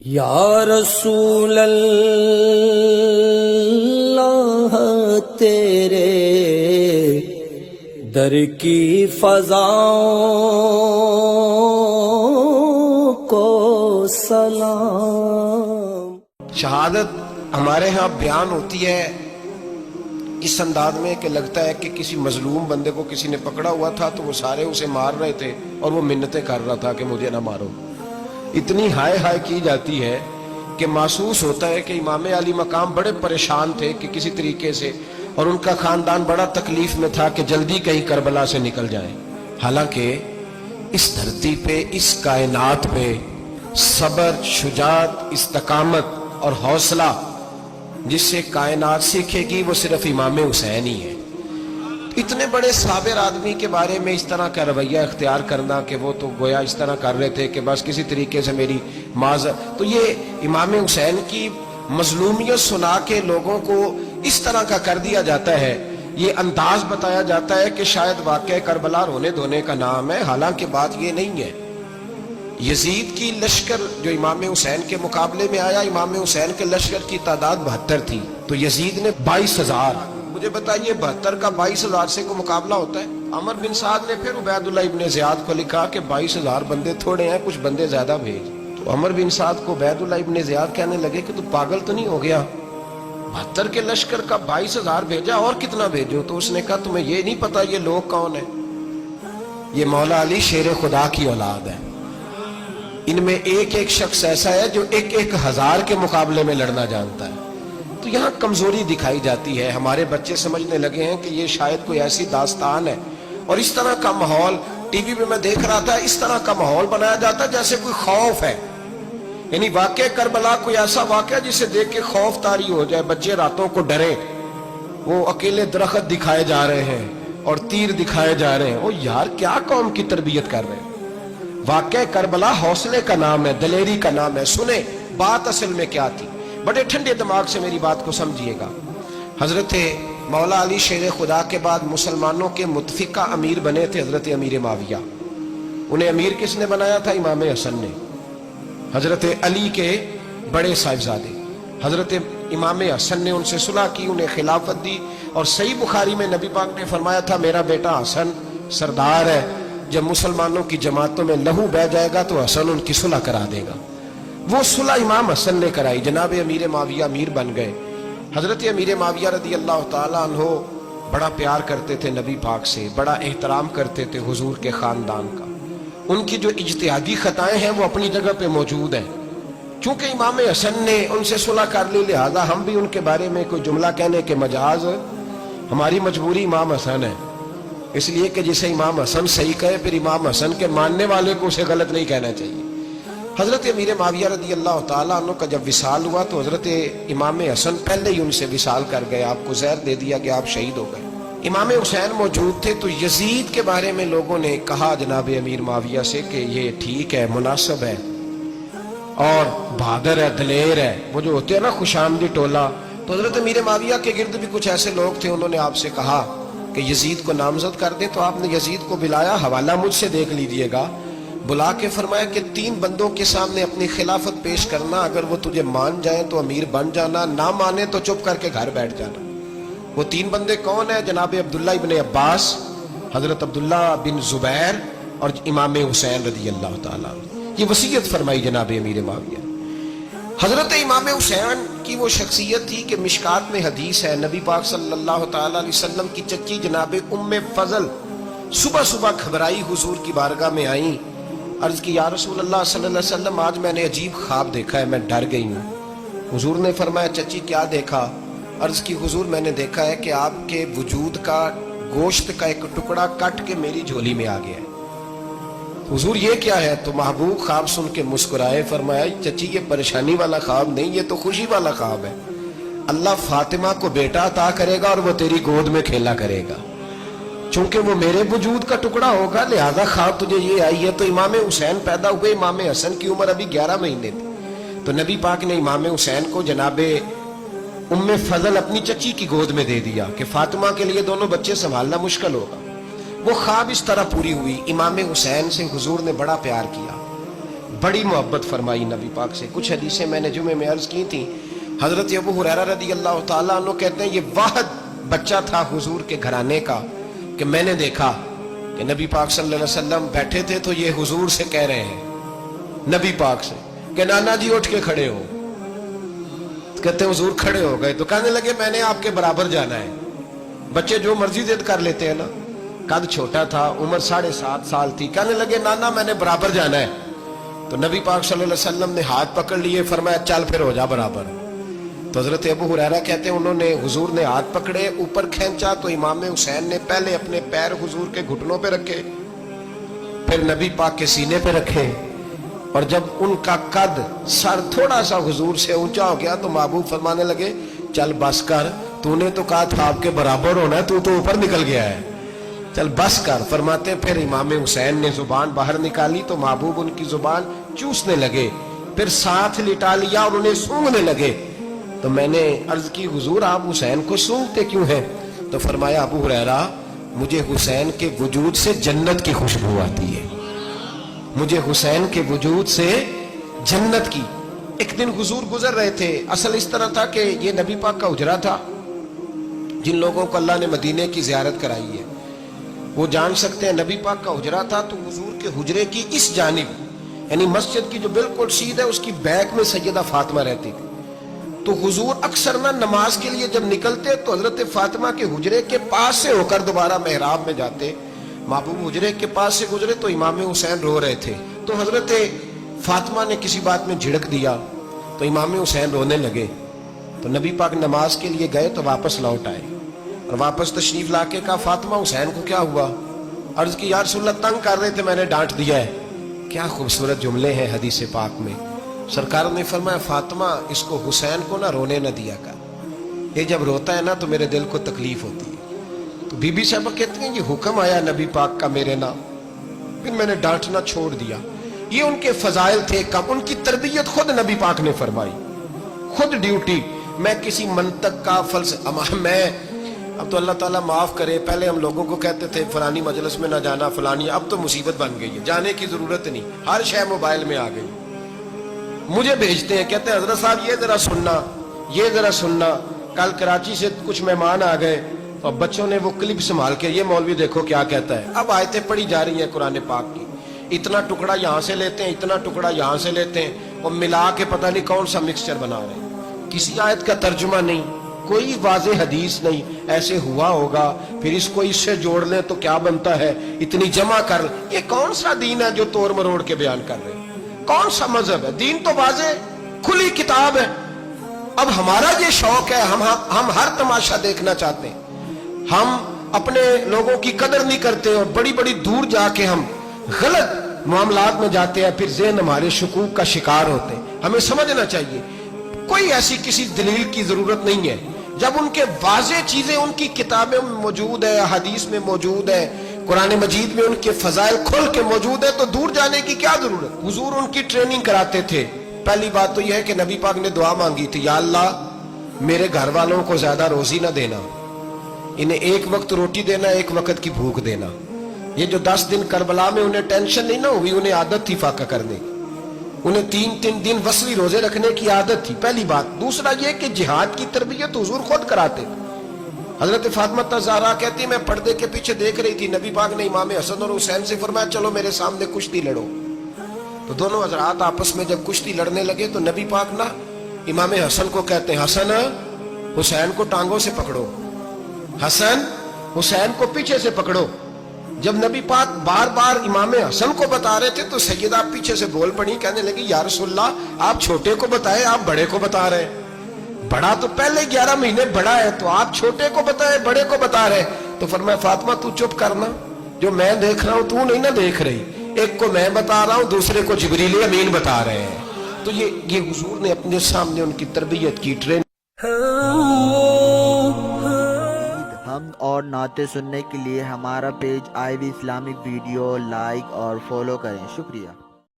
یا رسول اللہ تیرے در کی فضاؤں کو سلام۔ شہادت ہمارے ہاں بیان ہوتی ہے اس انداز میں کہ لگتا ہے کہ کسی مظلوم بندے کو کسی نے پکڑا ہوا تھا تو وہ سارے اسے مار رہے تھے اور وہ منتیں کر رہا تھا کہ مجھے نہ مارو۔ اتنی ہائے ہائے کی جاتی ہے کہ محسوس ہوتا ہے کہ امام علی مقام بڑے پریشان تھے کہ کسی طریقے سے، اور ان کا خاندان بڑا تکلیف میں تھا کہ جلدی کہیں کربلا سے نکل جائیں۔ حالانکہ اس دھرتی پہ، اس کائنات پہ صبر، شجاعت، استقامت اور حوصلہ جس سے کائنات سیکھے گی وہ صرف امام حسین ہی ہے۔ اتنے بڑے صابر آدمی کے بارے میں اس طرح کا رویہ اختیار کرنا کہ وہ تو گویا اس طرح کر رہے تھے کہ بس کسی طریقے سے میری معذرت، تو یہ امام حسین کی مظلومیت سنا کے لوگوں کو اس طرح کا کر دیا جاتا ہے، یہ انداز بتایا جاتا ہے کہ شاید واقعہ کربلا رونے دھونے کا نام ہے، حالانکہ بات یہ نہیں ہے۔ یزید کی لشکر جو امام حسین کے مقابلے میں آیا، امام حسین کے لشکر کی تعداد 72 تھی، تو یزید نے 22,000۔ مجھے بتائیے 72 کا 22,000 سے کو مقابلہ ہوتا ہے؟ عمر بن سعد نے پھر عبید اللہ ابن زیاد کو لکھا کہ 22,000 بندے تھوڑے ہیں، کچھ بندے زیادہ بھیج۔ تو عمر بن سعد کو عبید اللہ ابن زیاد کہنے لگے کہ تو پاگل تو نہیں ہو گیا، 72 کے لشکر کا 22,000 بھیجا، اور کتنا بھیجو؟ تو اس نے کہا تمہیں یہ نہیں پتا یہ لوگ کون ہیں؟ یہ مولا علی شیر خدا کی اولاد ہے، ان میں ایک ایک شخص ایسا ہے جو 1,000 کے مقابلے میں لڑنا جانتا ہے۔ تو یہاں کمزوری دکھائی جاتی ہے، ہمارے بچے سمجھنے لگے ہیں کہ یہ شاید کوئی ایسی داستان ہے، اور اس طرح کا ماحول ٹی وی پہ میں دیکھ رہا تھا، اس طرح کا ماحول بنایا جاتا ہے جیسے کوئی خوف ہے، یعنی واقعہ کربلا کوئی ایسا واقعہ جسے دیکھ کے خوف طاری ہو جائے، بچے راتوں کو ڈرے، وہ اکیلے درخت دکھائے جا رہے ہیں اور تیر دکھائے جا رہے ہیں۔ وہ یار کیا قوم کی تربیت کر رہے ہیں؟ واقعہ کربلا حوصلے کا نام ہے، دلیری کا نام ہے۔ سنیں بات اصل میں کیا تھی، بڑے ٹھنڈے دماغ سے میری بات کو سمجھیے گا۔ حضرت مولا علی شیر خدا کے بعد مسلمانوں کے متفقہ امیر بنے تھے حضرت امیر معاویہ۔ انہیں امیر کس نے بنایا تھا؟ امام حسن نے، حضرت علی کے بڑے صاحبزادے۔ حضرت امام حسن نے ان سے صلح کی، انہیں خلافت دی، اور صحیح بخاری میں نبی پاک نے فرمایا تھا میرا بیٹا حسن سردار ہے، جب مسلمانوں کی جماعتوں میں لہو بہ جائے گا تو حسن ان کی صلح کرا دے گا۔ وہ صلح امام حسن نے کرائی، جناب امیر معاویہ امیر بن گئے۔ حضرت امیر معاویہ رضی اللہ تعالیٰ عنہ بڑا پیار کرتے تھے نبی پاک سے، بڑا احترام کرتے تھے حضور کے خاندان کا۔ ان کی جو اجتہادی خطائیں ہیں وہ اپنی جگہ پہ موجود ہیں، چونکہ امام حسن نے ان سے صلح کر لی، لہذا ہم بھی ان کے بارے میں کوئی جملہ کہنے کے مجاز، ہماری مجبوری امام حسن ہے، اس لیے کہ جسے امام حسن صحیح کہے پھر امام حسن کے ماننے والے کو اسے غلط نہیں کہنا چاہیے۔ حضرت امیر معاویہ رضی اللہ تعالیٰ عنہ کا جب وصال ہوا تو حضرت امام حسن پہلے ہی ان سے وصال کر گئے، آپ کو زہر دے دیا کہ آپ شہید ہو گئے۔ امام حسین موجود تھے، تو یزید کے بارے میں لوگوں نے کہا جناب امیر معاویہ سے کہ یہ ٹھیک ہے، مناسب ہے، اور بہادر ہے، دلیر ہے، وہ جو ہوتے ہیں نا خوش آمدی ٹولہ۔ تو حضرت امیر معاویہ کے گرد بھی کچھ ایسے لوگ تھے، انہوں نے آپ سے کہا کہ یزید کو نامزد کر دیں، تو آپ نے یزید کو بلایا، حوالہ مجھ سے دیکھ لیجئے گا، بلا کے فرمایا کہ 3 بندوں کے سامنے اپنی خلافت پیش کرنا، اگر وہ تجھے مان جائیں تو امیر بن جانا، نہ مانے تو چپ کر کے گھر بیٹھ جانا۔ وہ 3 بندے کون ہیں؟ جناب عبداللہ ابن عباس، حضرت عبداللہ بن زبیر، اور امام حسین رضی اللہ تعالیٰ عنہ۔ یہ وصیت فرمائی جناب امیر معاویہ۔ حضرت امام حسین کی وہ شخصیت تھی کہ مشکات میں حدیث ہے، نبی پاک صلی اللہ تعالیٰ علیہ وسلم کی چچی جناب ام فضل صبح صبح گھبرائی حضور کی بارگاہ میں آئیں، عرض کی یا رسول اللہ صلی اللہ علیہ وسلم آج میں نے عجیب خواب دیکھا ہے، میں ڈر گئی ہوں۔ حضور نے فرمایا چچی کیا دیکھا؟ عرض کی حضور میں نے دیکھا ہے کہ آپ کے وجود کا گوشت کا ایک ٹکڑا کٹ کے میری جھولی میں آ گیا ہے۔ حضور یہ کیا ہے؟ تو محبوب خواب سن کے مسکرائے، فرمایا چچی یہ پریشانی والا خواب نہیں، یہ تو خوشی والا خواب ہے، اللہ فاطمہ کو بیٹا عطا کرے گا اور وہ تیری گود میں کھیلا کرے گا، چونکہ وہ میرے وجود کا ٹکڑا ہوگا، لہذا خواب تجھے یہ آئی ہے۔ تو امام حسین پیدا ہوئے، امام حسن کی عمر ابھی 11 مہینے تھی، تو نبی پاک نے امام حسین کو جناب ام فضل اپنی چچی کی گود میں دے دیا کہ فاطمہ کے لیے دونوں بچے سنبھالنا مشکل ہوگا۔ وہ خواب اس طرح پوری ہوئی، امام حسین سے حضور نے بڑا پیار کیا، बड़ी मोहब्बत फरमाई नबी पाक से। कुछ हदीसें मैंने जुमे में अर्ज की थी। हजरत अबू हुरैरा रदी अल्लाह ताला अन्हु कहते हैं ये वाहिद बच्चा था हुजूर के घराने का कि मैंने देखा कि नबी पाक सल्लल्लाहु अलैहि वसल्लम बैठे थे तो ये हुजूर से कह रहे हैं, नबी पाक से, कि नाना जी उठ के खड़े हो। कहते हैं हुजूर खड़े हो गए तो कहने लगे मैंने आपके बराबर जाना है। बच्चे जो मर्जी जिद कर लेते हैं ना। कद छोटा था, उम्र 7.5 साल थी। कहने लगे नाना मैंने बराबर जाना है। तो नबी पाक सल्लल्लाहु अलैहि वसल्लम ने हाथ पकड़ लिए, फरमाया चल फिर हो जा बराबर। तो हजरत अबू हुरैरा कहते हैं उन्होंने हुजूर ने हाथ पकड़े, ऊपर खींचा तो इमाम हुसैन ने पहले अपने पैर हुजूर के घुटनों पे रखे, फिर नबी पाक के सीने पे रखे, और जब उनका कद सर थोड़ा सा हुजूर से ऊंचा हो गया तो महबूब फरमाने लगे चल बस कर, तूने तो कहा था आपके बराबर होना है, तू तो ऊपर निकल गया है, चल बस कर। फरमाते फिर इमाम हुसैन ने जुबान बाहर निकाली तो महबूब उनकी जुबान चूसने लगे, फिर साथ लिटा लिया और उन्हें सूंघने लगे। तो मैंने अर्ज की हुजूर आप हुसैन को सूंघते क्यों हैं? तो फरमाया अबू हुरैरा मुझे हुसैन के वजूद से जन्नत की खुशबू आती है, मुझे हुसैन के वजूद से जन्नत की। एक दिन हुजूर गुजर रहे थे। असल इस तरह था कि ये नबी पाक का हुजरा था। जिन लोगों को अल्लाह ने मदीने की जियारत कराई है वो जान सकते हैं नबी पाक का हुजरा था। तो हुजूर के हुजरे की इस जानिब यानी मस्जिद की जो बिल्कुल सीध है उसकी बैक में सैयदा फातिमा रहती थी। तो हुजूर अक्सर ना नमाज के लिए जब निकलते तो हजरत फातिमा के हुजरे के पास से होकर दोबारा मेहराब में जाते। महबूब हुजरे के पास से गुजरे तो इमाम हुसैन रो रहे थे। तो हजरत फातिमा ने किसी बात में झिड़क दिया तो इमाम हुसैन रोने लगे। तो नबी पाक नमाज के लिए गए तो वापस लौट आए और वापस तशरीफ लाके कहा फातिमा हुसैन को क्या हुआ? अर्ज की या रसूलल्लाह तंग कर रहे थे, मैंने डांट दिया है। क्या खूबसूरत जुमले हैं हदीस पाक में। सरकार ने फरमाया फातिमा इसको हुसैन को ना रोने न दिया कर, ये जब रोता है ना तो मेरे दिल को तकलीफ होती है। तो बीबी साहब कहती हैं ये हुक्म आया नबी पाक का मेरे नाम, फिर मैंने डांटना छोड़ दिया। ये उनके फजाइल थे कम, उनकी तरबियत खुद नबी पाक ने फरमाई, खुद ड्यूटी। मैं किसी मंतक का मैं अब तो अल्लाह ताला माफ करे, पहले हम लोगों को कहते थे फलानी मजलिस में ना जाना फलानी, अब तो मुसीबत बन गई है, जाने की जरूरत नहीं, हर शय मोबाइल में आ गई। मुझे भेजते हैं, कहते हैं हजरत साहब ये जरा सुनना, ये जरा सुनना। कल कराची से कुछ मेहमान आ गए और बच्चों ने वो क्लिप संभाल के, ये मौलवी देखो क्या कहता है। अब आयतें पढ़ी जा रही हैं कुरान पाक की, इतना टुकड़ा यहाँ से लेते हैं, इतना टुकड़ा यहाँ से लेते हैं और मिला के पता नहीं कौन सा मिक्सचर बना रहे हैं। किसी आयत का तर्जुमा नहीं, कोई वाज़े हदीस नहीं, ऐसे हुआ होगा फिर इसको इससे जोड़ ले तो क्या बनता है, इतनी जमा कर। ये कौन सा दीन है जो तोड़ मरोड़ के बयान कर रहे हैं? कौन सा मजहब है? दीन तो वाज़े खुली किताब है। अब हमारा ये शौक है, हम हर तमाशा देखना चाहते हैं, हम अपने लोगों की कदर नहीं करते और बड़ी बड़ी दूर जाके हम गलत मामलात में जाते हैं, फिर ज़हन हमारे शकूक का शिकार होते हैं। हमें समझना चाहिए कोई ऐसी किसी दलील की जरूरत नहीं है। जब उनके वाज़े चीजें उनकी किताबें में मौजूद है, हदीस में मौजूद है, कुरान मजीद में उनके फजाइल खुल के मौजूद है, तो दूर जाने की क्या जरूरत। हुजूर उनकी ट्रेनिंग कराते थे। पहली बात तो यह है कि नबी पाक ने दुआ मांगी थी, या अल्लाह मेरे घर वालों को ज्यादा रोजी ना देना, इन्हें एक वक्त रोटी देना, एक वक्त की भूख देना। ये जो 10 दिन करबला में उन्हें टेंशन नहीं ना हुई, उन्हें आदत थी फाका करने की, उन्हें 3-3 दिन वसली रोजे रखने की आदत थी, पहली बात। दूसरा ये कि जिहाद की तरबियत हुजूर खुद कराते थे। हजरत फातिमा ज़हरा कहती मैं पर्दे के पीछे देख रही थी, नबी पाक ने इमाम हसन और हुसैन से फरमाया चलो मेरे सामने कुश्ती लड़ो। तो दोनों हजरात आपस में जब कुश्ती लड़ने लगे तो नबी पाक ना इमाम हसन को कहते हैं हसन हुसैन को टांगों से पकड़ो, हसन हुसैन को पीछे से पकड़ो। जब नबी पाक बार बार इमाम हसन को बता रहे थे तो सैयदा पीछे से बोल पड़ी, कहने लगी या रसूलल्लाह आप छोटे को बताए, आप बड़े को बता रहे हैं। बड़ा तो पहले 11 महीने बड़ा है, तो आप छोटे को बताए बड़े को बता रहे। तो फरमाया फातिमा तू चुप करना, जो मैं देख रहा हूं तू नहीं ना देख रही, एक को मैं बता रहा हूं दूसरे को जिब्रील अमीन बता रहे हैं। तो ये हुजूर ने अपने सामने उनकी तरबियत की ट्रेन। हम और नाते सुनने के लिए हमारा page IB Islamic video like और फॉलो करें। शुक्रिया।